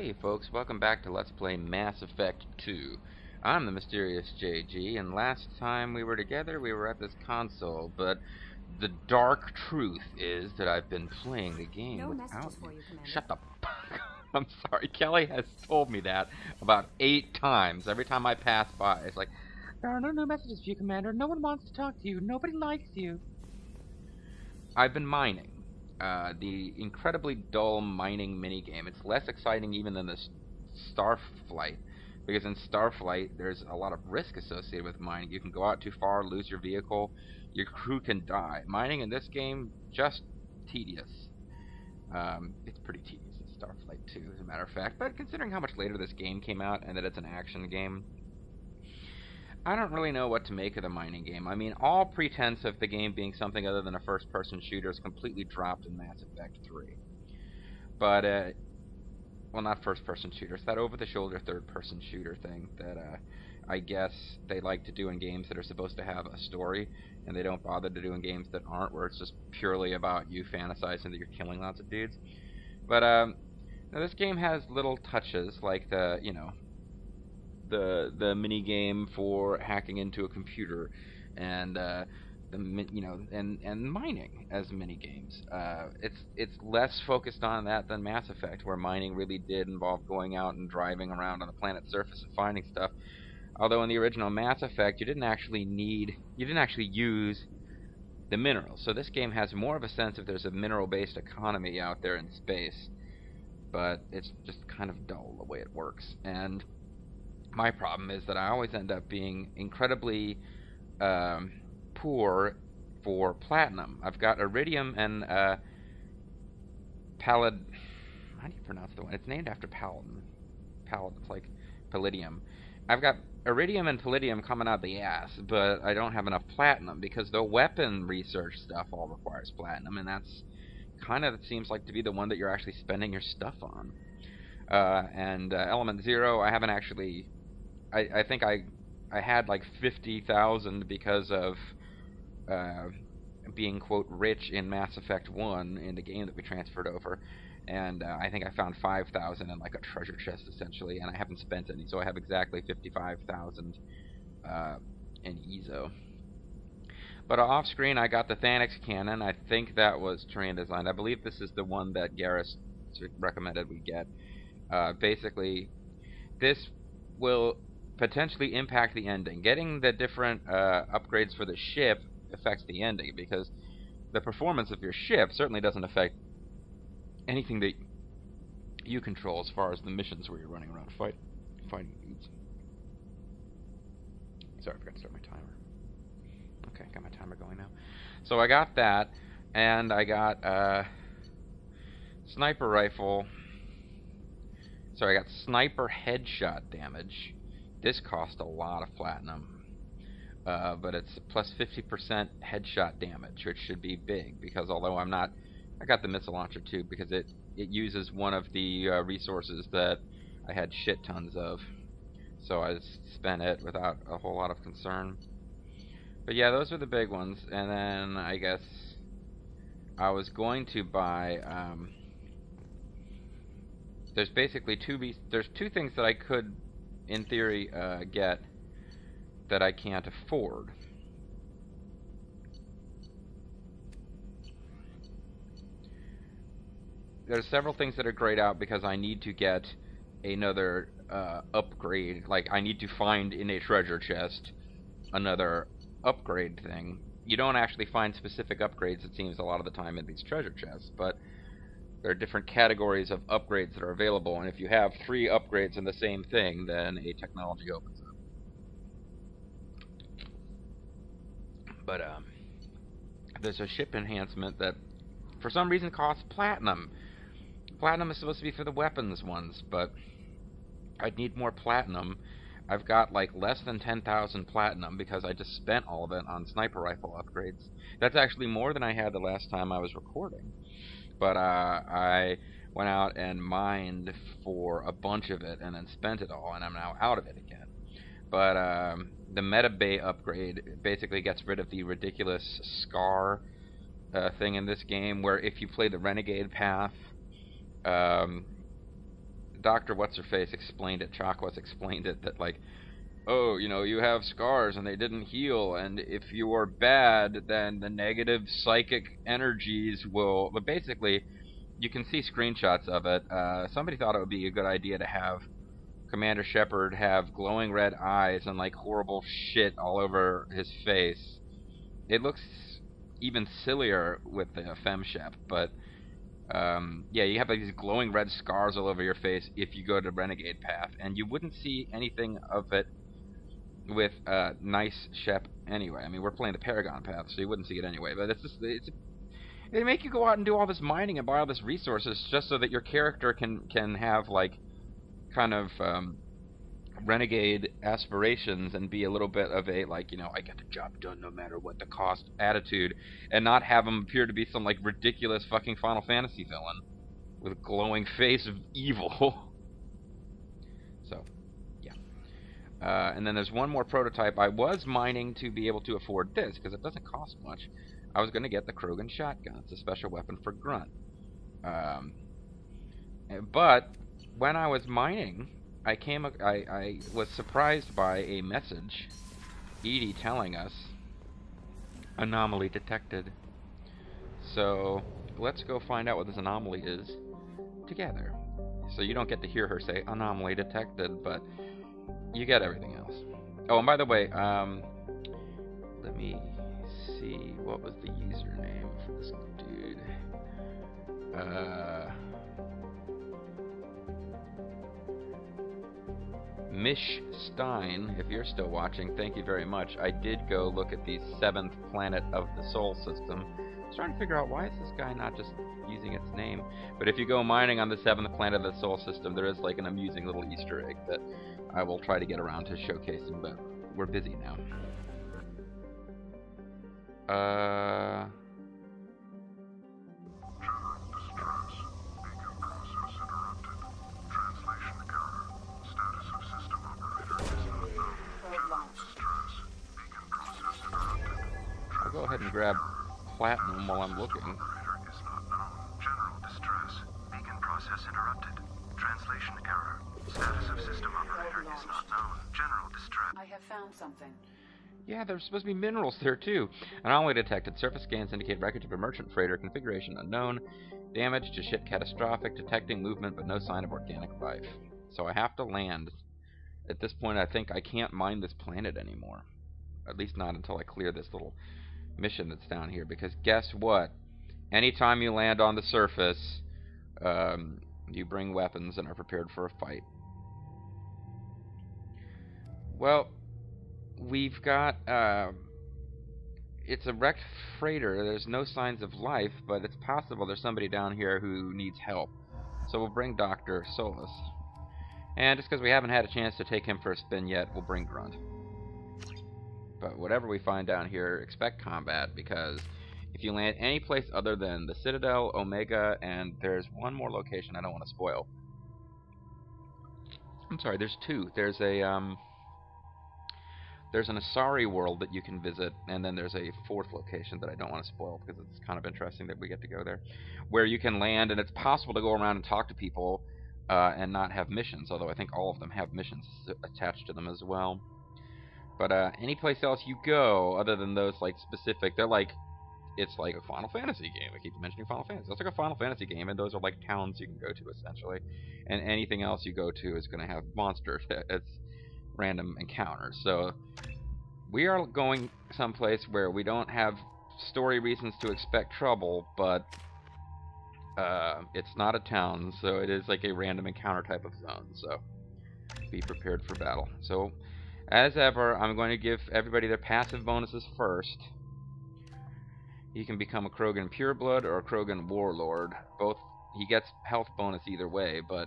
Hey folks, welcome back to Let's Play Mass Effect 2. I'm the mysterious JG, and last time we were together we were at this console, but the dark truth is that I've been playing the game No without messages you. for you, Commander. Shut the fuck up. I'm sorry, Kelly has told me that about 8 times. Every time I pass by, it's like, there are no new messages for you, Commander. No one wants to talk to you. Nobody likes you. I've been mining. The incredibly dull mining minigame. It's less exciting even than the Starflight, because in Starflight there's a lot of risk associated with mining. You can go out too far, lose your vehicle, your crew can die. Mining in this game, just tedious. It's pretty tedious in Starflight too, as a matter of fact, but considering how much later this game came out and that it's an action game, I don't really know what to make of the mining game. I mean, all pretense of the game being something other than a first-person shooter is completely dropped in Mass Effect 3. But, well, not first-person shooter. It's that over-the-shoulder third-person shooter thing that I guess they like to do in games that are supposed to have a story, and they don't bother to do in games that aren't, where it's just purely about you fantasizing that you're killing lots of dudes. But, now this game has little touches, like the mini game for hacking into a computer, and and mining as mini games. It's less focused on that than Mass Effect, where mining really did involve going out and driving around on the planet's surface and finding stuff. Although in the original Mass Effect, you didn't actually use the minerals. So this game has more of a sense of there's a mineral-based economy out there in space, but it's just kind of dull the way it works. And my problem is that I always end up being incredibly poor for platinum. I've got iridium and how do you pronounce the one? It's named after Paladin. It's like palladium. I've got iridium and palladium coming out the ass, but I don't have enough platinum because the weapon research stuff all requires platinum, and that's kind of seems like to be the one that you're actually spending your stuff on. And Element Zero, I haven't actually. I think I had like 50,000 because of being, quote, rich in Mass Effect 1 in the game that we transferred over. And I think I found 5,000 in like a treasure chest, essentially, and I haven't spent any, so I have exactly 55,000 in EZO. But off-screen, I got the Thanix cannon. I think that was terrain designed. I believe this is the one that Garrus recommended we get. Basically, this will potentially impact the ending. Getting the different upgrades for the ship affects the ending, because the performance of your ship certainly doesn't affect anything that you control as far as the missions where you're running around fighting dudes. Sorry, I forgot to start my timer. Okay, got my timer going now. So I got that, and I got sniper rifle. Sorry, I got sniper headshot damage. This cost a lot of platinum, but it's plus 50% headshot damage, which should be big, because although I got the missile launcher too, because it uses one of the resources that I had shit tons of, so I spent it without a whole lot of concern. But yeah, those are the big ones, and then I guess I was going to buy. There's basically there's two things that I could, in theory, get that I can't afford. There's several things that are grayed out because I need to get another upgrade. Like, I need to find in a treasure chest another upgrade thing. You don't actually find specific upgrades, it seems, a lot of the time in these treasure chests, but there are different categories of upgrades that are available, and if you have 3 upgrades in the same thing, then a technology opens up. But there's a ship enhancement that for some reason costs platinum. Platinum is supposed to be for the weapons ones, but I'd need more platinum. I've got like less than 10,000 platinum because I just spent all of it on sniper rifle upgrades. That's actually more than I had the last time I was recording. But I went out and mined for a bunch of it and then spent it all, and I'm now out of it again. But the Meta Bay upgrade basically gets rid of the ridiculous Scar thing in this game, where if you play the Renegade path, Dr. What's-Her-Face explained it, Chakwas explained it, that like, oh, you know, you have scars and they didn't heal, and if you are bad, then the negative psychic energies will... But basically, you can see screenshots of it. Somebody thought it would be a good idea to have Commander Shepard have glowing red eyes and like horrible shit all over his face. It looks even sillier with the FemShep, but yeah, you have like these glowing red scars all over your face if you go to Renegade Path, and you wouldn't see anything of it with nice Shep anyway. I mean, we're playing the Paragon Path, so you wouldn't see it anyway. But they make you go out and do all this mining and buy all this resources just so that your character can have like kind of renegade aspirations and be a little bit of a like, you know, I get the job done no matter what the cost attitude, and not have him appear to be some like ridiculous fucking Final Fantasy villain with a glowing face of evil. So yeah. And then there's one more prototype. I was mining to be able to afford this because it doesn't cost much. I was going to get the Krogan shotgun. It's a special weapon for Grunt. But when I was mining, I was surprised by a message, EDI telling us anomaly detected. So let's go find out what this anomaly is together. So you don't get to hear her say anomaly detected, but you get everything else. Oh, and by the way, let me see, what was the username for this dude? Mish Stein, if you're still watching, thank you very much. I did go look at the 7th planet of the Sol system. I was trying to figure out why is this guy not just using its name. But if you go mining on the 7th planet of the Sol system, there is like an amusing little Easter egg that I will try to get around to showcasing, but we're busy now. I'll go ahead and grab Platinum while I'm looking. General distress. Beacon process interrupted. Translation error. Status of system operator is not known. General distress. I have found something. Yeah, there's supposed to be minerals there too. Anomaly detected. Surface scans indicate wreckage of a merchant freighter. Configuration unknown. Damage to ship catastrophic. Detecting movement but no sign of organic life. So I have to land. At this point, I think I can't mine this planet anymore. At least not until I clear this little mission that's down here. Because guess what? Anytime you land on the surface, you bring weapons and are prepared for a fight. Well, we've got, it's a wrecked freighter. There's no signs of life, but it's possible there's somebody down here who needs help. So we'll bring Dr. Solus. And just because we haven't had a chance to take him for a spin yet, we'll bring Grunt. But whatever we find down here, expect combat, because if you land any place other than the Citadel, Omega, and there's one more location I don't want to spoil. I'm sorry, there's two. There's an Asari world that you can visit, and then there's a 4th location that I don't want to spoil because it's kind of interesting that we get to go there, where you can land, and it's possible to go around and talk to people and not have missions, although I think all of them have missions attached to them as well. But any place else you go, other than those like specific, they're like, it's like a Final Fantasy game. I keep mentioning Final Fantasy. It's like a Final Fantasy game, and those are like towns you can go to essentially. And anything else you go to is going to have monsters. It's random encounters. So we are going someplace where we don't have story reasons to expect trouble, but it's not a town, so it is like a random encounter type of zone. So be prepared for battle. So as ever, I'm going to give everybody their passive bonuses first. You can become a Krogan Pureblood or a Krogan Warlord. Both, he gets health bonus either way, but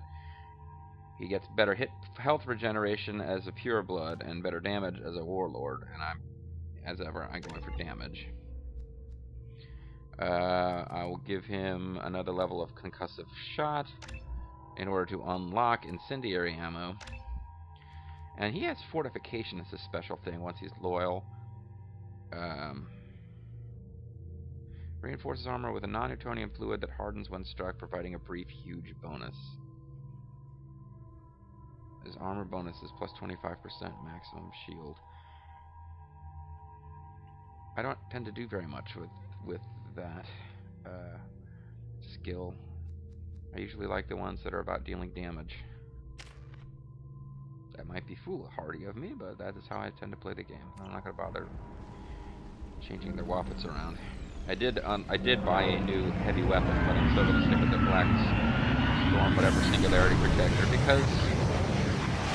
he gets better health regeneration as a Pureblood and better damage as a Warlord. And as ever, I'm going for damage. I will give him another level of concussive shot in order to unlock incendiary ammo. And he has fortification as a special thing once he's loyal. Reinforces armor with a non-Newtonian fluid that hardens when struck, providing a brief, huge bonus. His armor bonus is plus 25% maximum shield. I don't tend to do very much with that skill. I usually like the ones that are about dealing damage. That might be foolhardy of me, but that is how I tend to play the game. I'm not going to bother changing their waffles around. I did buy a new heavy weapon, but I'm still going to stick with the Black Storm, whatever, Singularity Protector, because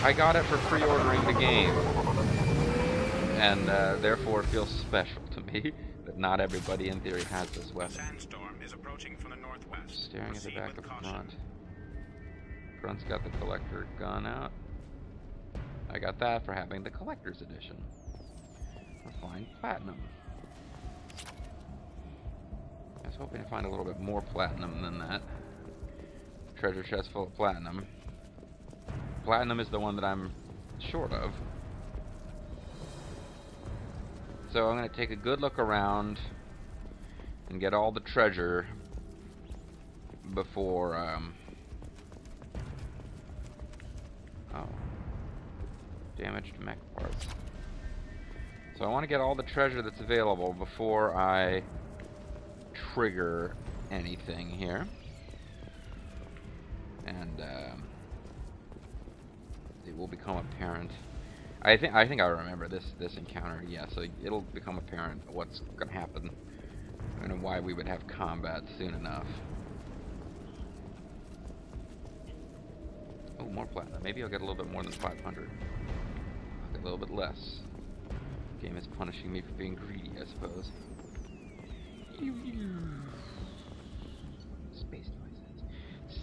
I got it for pre-ordering the game, and therefore it feels special to me that not everybody in theory has this weapon. Sandstorm is approaching from the northwest. Staring at the Proceed back with of the caution. front. Front's got the collector gun out. I got that for having the collector's edition. A fine platinum. I was hoping to find a little bit more platinum than that. Treasure chest full of platinum. Platinum is the one that I'm short of. So I'm going to take a good look around and get all the treasure before, oh. Damaged mech parts. So I want to get all the treasure that's available before I trigger anything here. And, it will become apparent. I think I remember this encounter. Yeah, so it'll become apparent what's gonna happen and why we would have combat soon enough. Oh, more platinum. Maybe I'll get a little bit more than 500. I'll get a little bit less. The game is punishing me for being greedy, I suppose. Space noises.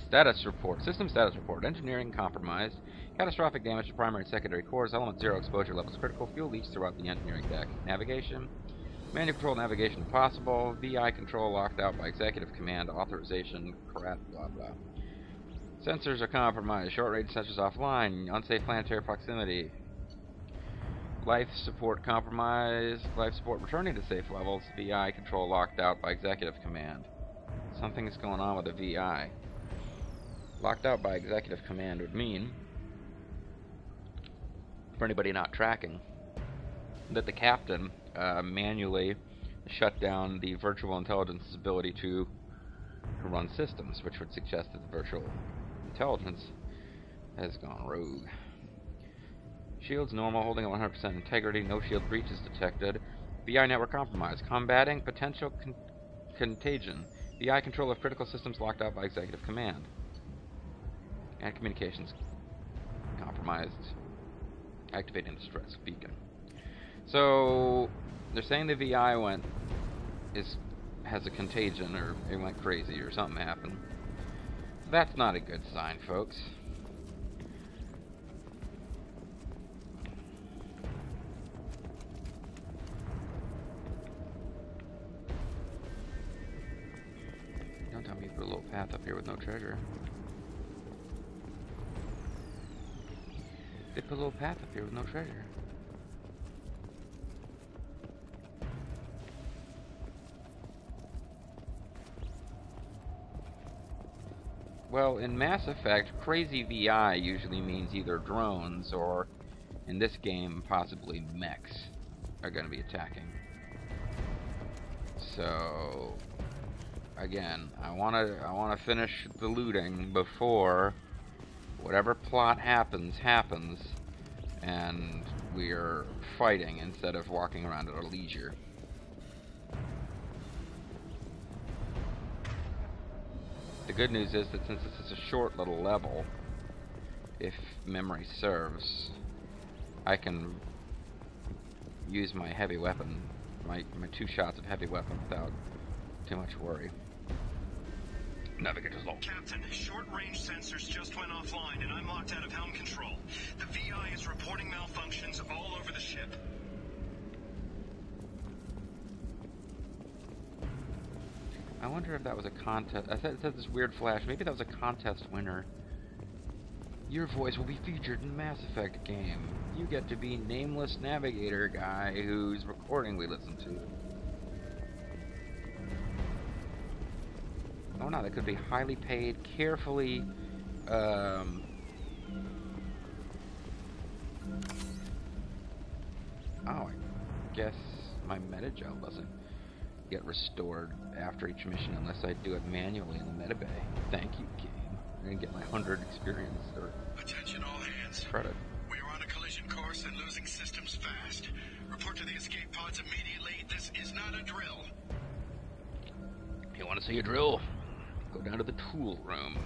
Status report. System status report. Engineering compromised. Catastrophic damage to primary and secondary cores. Element 0 exposure levels critical. Fuel leaks throughout the engineering deck. Navigation. Manual control navigation impossible. VI control locked out by executive command. Authorization. Crap. Blah blah. Sensors are compromised. Short range sensors offline. Unsafe planetary proximity. Life support compromised. Life support returning to safe levels. VI control locked out by executive command. Something is going on with the VI. Locked out by executive command would mean, for anybody not tracking, that the captain manually shut down the virtual intelligence's ability to run systems, which would suggest that the virtual intelligence has gone rogue. Shields normal, holding 100% integrity, no shield breaches detected. VI network compromised. Combating potential contagion. VI control of critical systems locked out by executive command. And communications compromised. Activating distress beacon. So they're saying the VI has a contagion, or it went crazy, or something happened. That's not a good sign, folks. Don't tell me you put a little path up here with no treasure. They put a little path up here with no treasure. Well, in Mass Effect, crazy VI usually means either drones or, in this game, possibly mechs are going to be attacking. So, again, I want to finish the looting before whatever plot happens, and we're fighting instead of walking around at our leisure. The good news is that since this is a short little level, if memory serves, I can use my heavy weapon, my 2 shots of heavy weapon without too much worry. Navigator's low. Captain, short-range sensors just went offline, and I'm locked out of helm control. The VI is reporting malfunctions all over the ship. I wonder if that was a contest. I said it said this weird flash. Maybe that was a contest winner. Your voice will be featured in the Mass Effect game. You get to be nameless navigator guy whose recording we listen to. Oh no, that could be highly paid, carefully Oh, I guess my metagel doesn't get restored after each mission unless I do it manually in the metabay. Thank you, game. I'm gonna get my 100 experience or Attention all hands. credit. We are on a collision course and losing systems fast. Report to the escape pods immediately. This is not a drill. If you want to see a drill, go down to the tool room.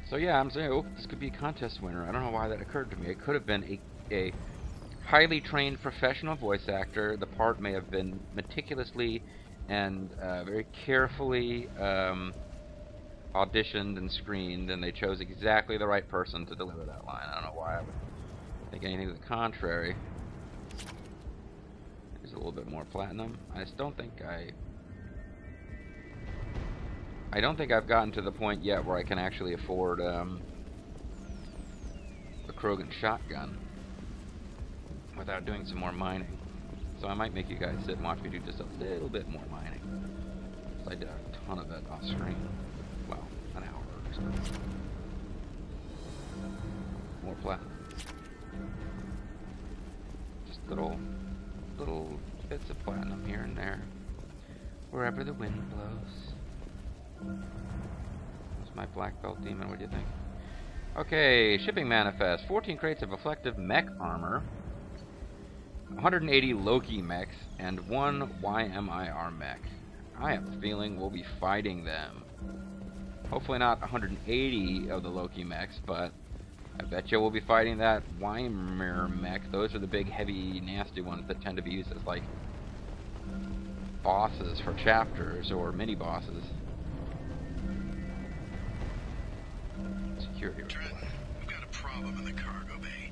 So yeah, I'm saying, oh, this could be a contest winner. I don't know why that occurred to me. It could have been a highly trained professional voice actor. The part may have been meticulously and very carefully auditioned and screened, and they chose exactly the right person to deliver that line. I don't know why I would think anything to the contrary. There's a little bit more platinum. I just don't think I don't think I've gotten to the point yet where I can actually afford a Krogan shotgun without doing some more mining. So I might make you guys sit and watch me do just a little bit more mining. So I did a ton of it off screen. Well, an hour or so. More platinum. Just little bits of platinum here and there, wherever the wind blows. That's my black belt demon. What do you think? Okay, shipping manifest. 14 crates of reflective mech armor, 180 Loki mechs, and 1 YMIR mech. I have a feeling we'll be fighting them. Hopefully not 180 of the Loki mechs, but I bet you we'll be fighting that YMIR mech. Those are the big, heavy, nasty ones that tend to be used as, like, bosses for chapters or mini-bosses. Security report. Trent, we've got a problem in the cargo bay.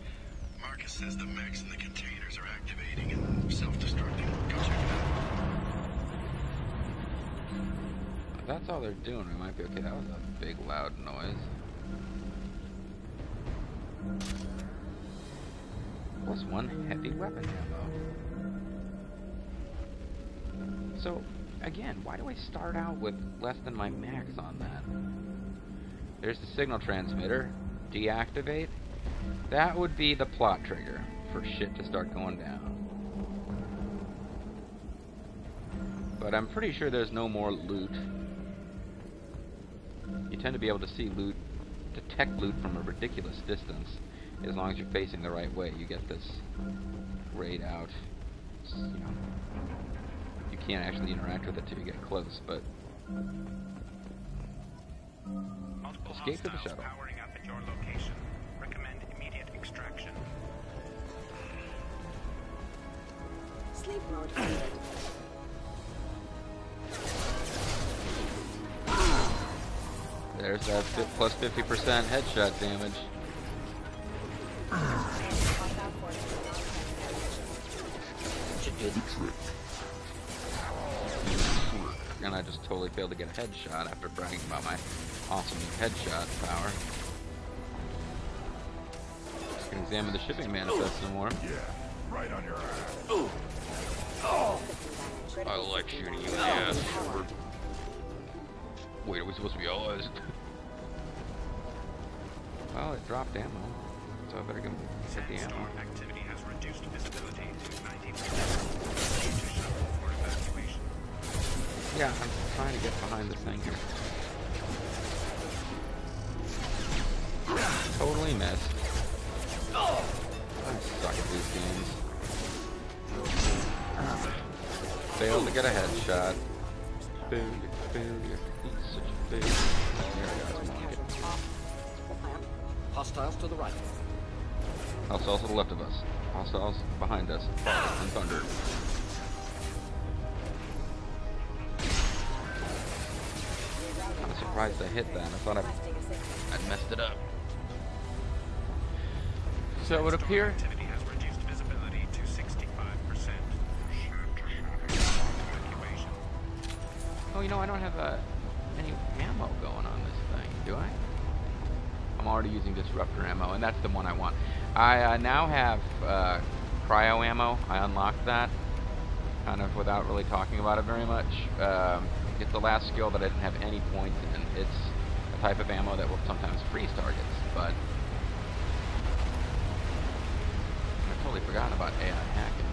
Marcus says the mechs in the containers are activating and self-destructing. Go check it out. If that's all they're doing, we might be okay. That was a big, loud noise. Plus 1 heavy weapon ammo. So, again, why do I start out with less than my max on that? There's the signal transmitter. Deactivate. That would be the plot trigger for shit to start going down. But I'm pretty sure there's no more loot. You tend to be able to see loot, detect loot from a ridiculous distance. As long as you're facing the right way, you get this grayed out. You know, you can't actually interact with it till you get close, but escape to the shuttle. Powering up at your location. Recommend immediate extraction. Sleep mode ended. There's that plus 50% headshot damage. And I just totally failed to get a headshot after bragging about my awesome headshot power. Just gonna examine the shipping manifest some more. Yeah, right on your ass. I like shooting you in the ass. Wait, are we supposed to be allies? Well, it dropped ammo, so I better go get the ammo. Sandstorm activity has reduced visibility to 90% due to shuttle for evacuation. Yeah, I'm trying to get behind this thing here. Totally missed. I suck at these games. Failed to get a headshot. Failure. He's such a failure. There we go. Come on, get. Hostiles to the right. Hostiles to the left of us. Hostiles behind us. And thunder. I'm surprised I hit that. I thought I'd messed it up. So it would appear. Activity has reduced visibility to 65%. Evacuation. Oh, you know, I don't have any ammo going on this thing, do I? I'm already using disruptor ammo, and that's the one I want. I now have cryo ammo. I unlocked that, kind of without really talking about it very much. It's the last skill that I didn't have any points in. It's a type of ammo that will sometimes freeze targets, but totally forgotten about AI hacking.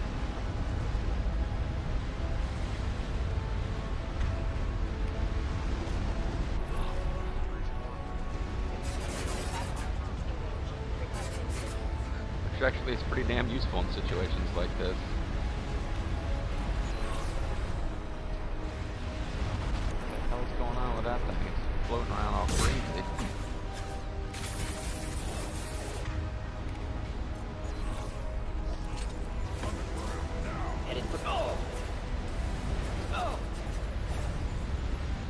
Which actually is pretty damn useful in situations like this. What the hell's going on with that thing? It's floating around all crazy.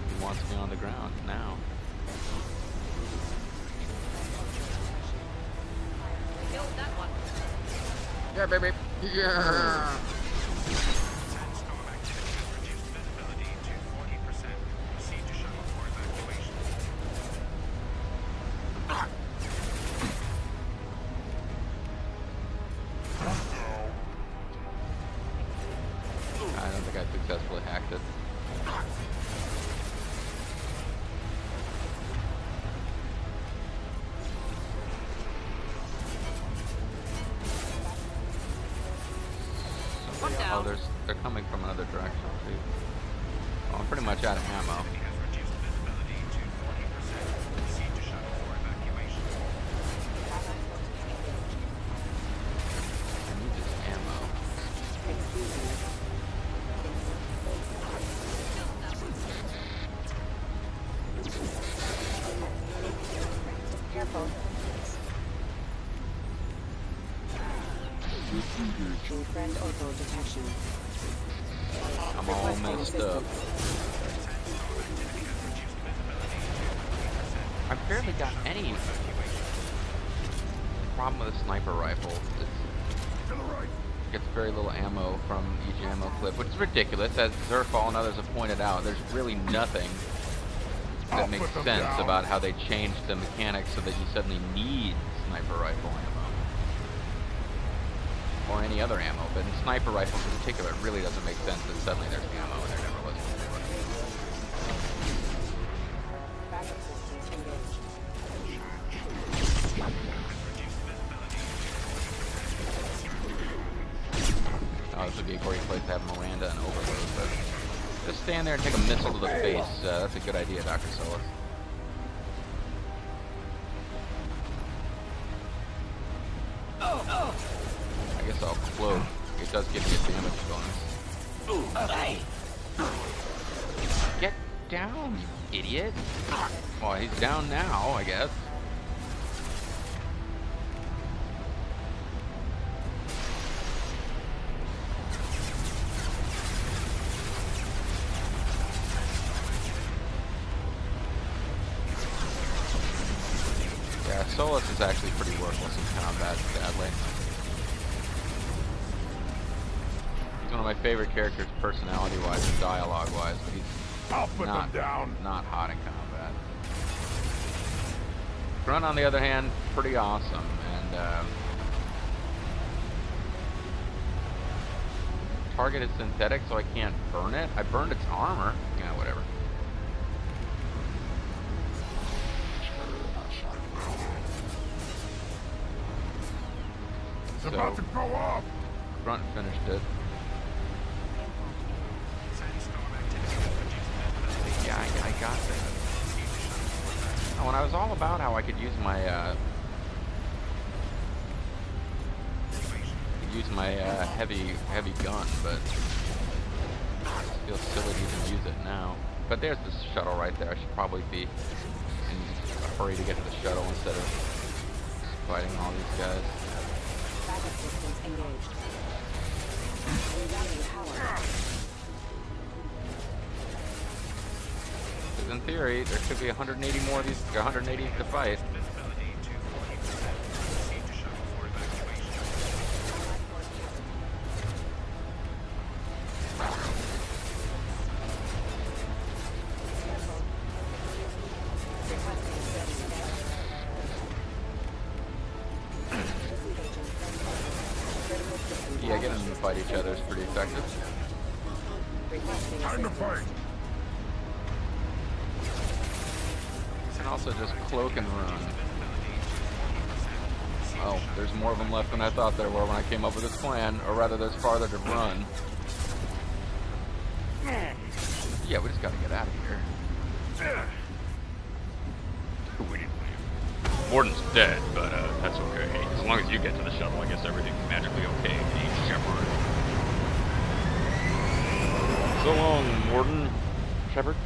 He wants me on the ground now. Killed that one. Yeah, baby. Yeah. Sandstorm activity has reduced visibility to 40%. Proceed to shuttle for evacuation. I don't think I successfully hacked it. Oh, they're coming from another direction too. Oh, I'm pretty much out of ammo. Activity has reduced visibility to 40%. Proceed to shuttle for evacuation. I need this ammo. Careful. Friend orbital detection. I'm all messed up. I've barely got any problem with a sniper rifle. It gets very little ammo from each ammo clip, which is ridiculous. As Zerfall and others have pointed out, there's really nothing that makes sense about how they changed the mechanics so that you suddenly need sniper rifle ammo. Or any other ammo, but in sniper rifles in particular, it really doesn't make sense that suddenly there's ammo and there never was before. Backup systems engaged. Oh, this would be a great place to have Miranda and Overload, but just stand there and take a missile to the face. That's a good idea, Dr. Solis. I guess I'll cloak. It does give me a damage bonus. Get down, you idiot! Well, he's down now, I guess. Yeah, Solus is actually pretty worthless in combat, sadly. He's one of my favorite characters personality-wise and dialogue-wise, but he's not hot in combat. Grunt, on the other hand, pretty awesome, and target is synthetic, so I can't burn it. I burned its armor. Yeah, whatever. It's about to go up! Grunt finished it. Yeah, I got that. Now, when I was all about how I could use my heavy gun, but it feels silly to even use it now. But there's the shuttle right there. I should probably be in a hurry to get to the shuttle instead of fighting all these guys. Backup systems engaged. Rerouting power. Because in theory, there should be 180 more of these, 180 to fight. Yeah, getting them to fight each other is pretty effective. Time to fight! And also just cloak and run. Oh, there's more of them left than I thought there were when I came up with this plan. Or rather, there's farther to run. Yeah, we just gotta get out of here. Warden's dead, but that's okay. As long as you get to the shuttle, I guess everything's magically okay. Hey, Shepard. So long, Warden. Shepard?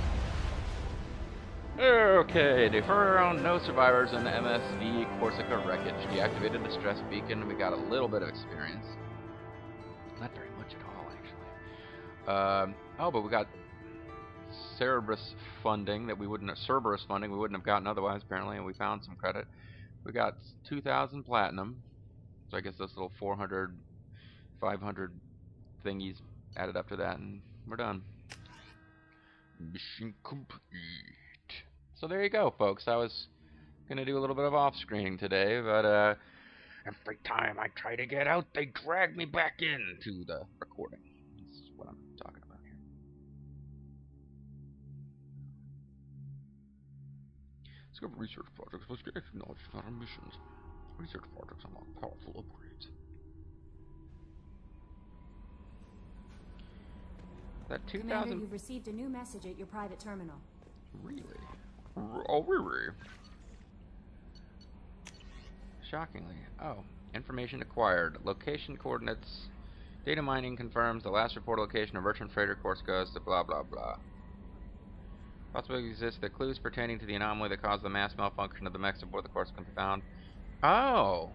Okay, defer no survivors in the MSV Corsica wreckage. Deactivated the stress beacon. We got a little bit of experience. Not very much at all, actually. Oh, but we got Cerberus funding that we wouldn't have, Cerberus funding we wouldn't have gotten otherwise, apparently, and we found some credit. We got 2,000 platinum, so I guess those little 400, 500 thingies added up to that, and we're done. Mission complete. So there you go, folks. I was gonna do a little bit of off-screening today, but every time I try to get out, they drag me back into the recording. That's what I'm talking about here. Discover research projects, investigate knowledge on our missions. Research projects unlock powerful upgrades. That 2,000. Commander, you've received a new message at your private terminal. Really? Oh, really? Shockingly. Oh, information acquired. Location coordinates. Data mining confirms the last reported location of merchant freighter Corsica is to blah blah blah. Possibly exists that clues pertaining to the anomaly that caused the mass malfunction of the mechs aboard the Corsica can be found. Oh!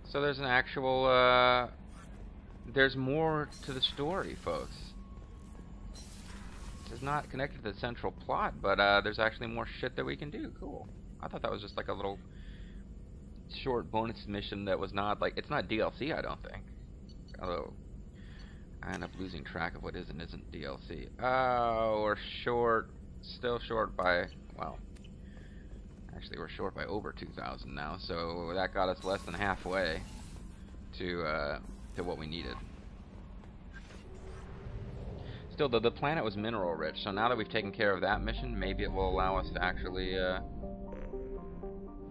So there's an actual, there's more to the story, folks. This is not connected to the central plot, but there's actually more shit that we can do. Cool. I thought that was just like a little short bonus mission that was not, like, it's not DLC, I don't think. Although, I end up losing track of what is and isn't DLC. Oh, we're short. Still short by, well, actually we're short by over 2,000 now, so that got us less than halfway to what we needed. Still, though, the planet was mineral rich, so now that we've taken care of that mission, maybe it will allow us to actually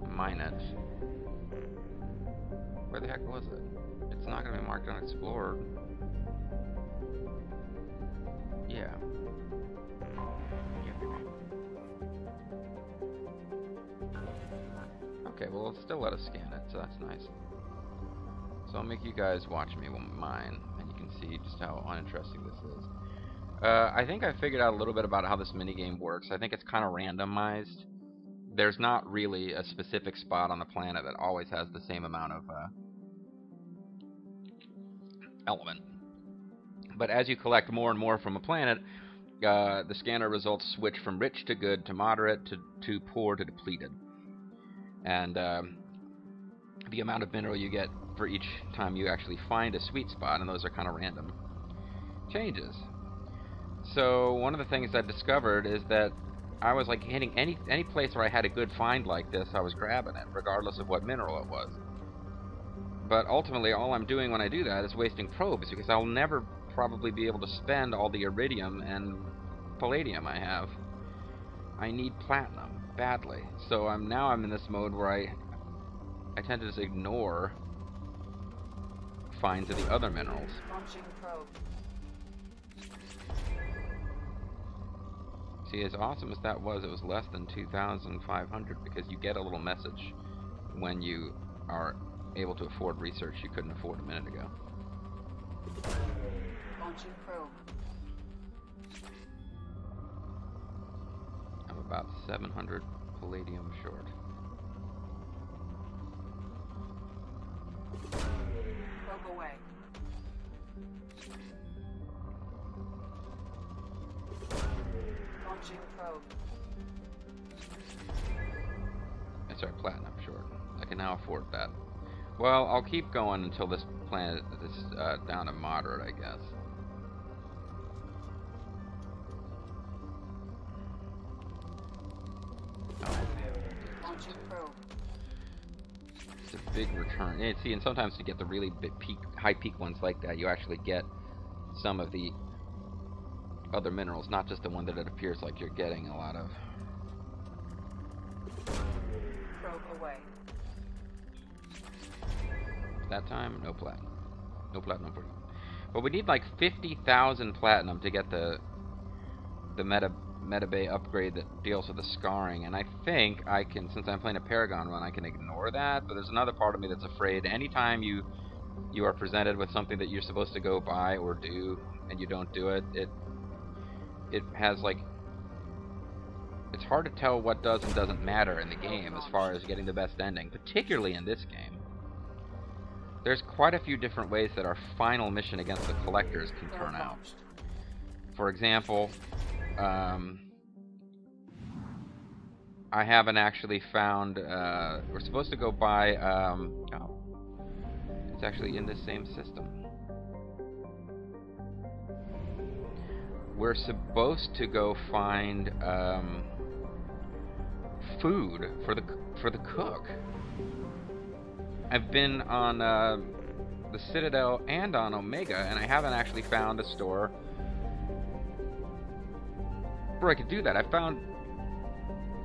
mine it. Where the heck was it? It's not going to be marked unexplored. Yeah. Okay, well, it'll still let us scan it, so that's nice. So I'll make you guys watch me mine, and you can see just how uninteresting this is. I think I figured out a little bit about how this minigame works. I think it's kind of randomized. There's not really a specific spot on the planet that always has the same amount of element. But as you collect more and more from a planet, the scanner results switch from rich to good to moderate to poor to depleted. And the amount of mineral you get for each time you actually find a sweet spot, and those are kind of random, changes. So one of the things I discovered is that I was like hitting any place where I had a good find like this, I was grabbing it, regardless of what mineral it was. But ultimately, all I'm doing when I do that is wasting probes, because I'll never probably be able to spend all the iridium and palladium I have. I need platinum badly. So now I'm in this mode where I tend to just ignore finds of the other minerals. Launching probe. See, as awesome as that was, it was less than 2,500 because you get a little message when you are able to afford research you couldn't afford a minute ago. Launching probe. I'm about 700 palladium short. Probe away. Launching probe. That's our platinum short. I can now afford that. Well, I'll keep going until this planet is down to moderate, I guess. Oh, Launching probe. it's a big return. And see, and sometimes to get the really big high peak ones like that, you actually get some of the other minerals, not just the one that it appears like you're getting a lot of. Probe away. that time, no platinum. No platinum for you. But we need like 50,000 platinum to get the meta bay upgrade that deals with the scarring, and I think I can, since I'm playing a Paragon run, I can ignore that, but there's another part of me that's afraid anytime you are presented with something that you're supposed to go buy or do, and you don't do it, it has like, it's hard to tell what does and doesn't matter in the game as far as getting the best ending, particularly in this game. There's quite a few different ways that our final mission against the collectors can turn out. For example, I haven't actually found, we're supposed to go buy, oh, it's actually in the same system. We're supposed to go find, food for the cook. I've been on, the Citadel and on Omega, and I haven't actually found a store where I could do that. I found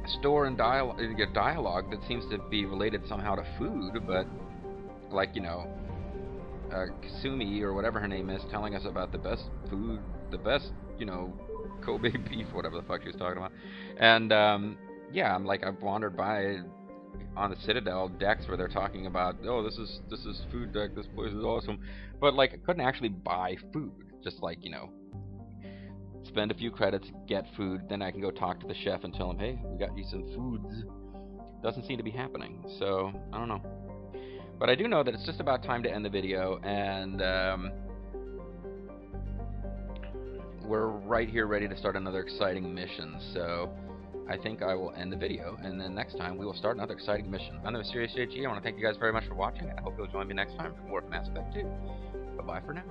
a store in dialogue that seems to be related somehow to food, but like, you know, Kasumi or whatever her name is telling us about the best food, the best, you know, Kobe beef, whatever the fuck she was talking about. And yeah, I'm like, I've wandered by on the Citadel decks where they're talking about, oh, this is food deck, this place is awesome, but like I couldn't actually buy food. Just like, you know, spend a few credits, get food, then I can go talk to the chef and tell him, hey, we got you some foods. Doesn't seem to be happening, so I don't know. But I do know that it's just about time to end the video, and we're right here ready to start another exciting mission, so I think I will end the video, and then next time we will start another exciting mission. I'm the Mysterious JG. I want to thank you guys very much for watching, and I hope you'll join me next time for more Mass Effect 2. Bye-bye for now.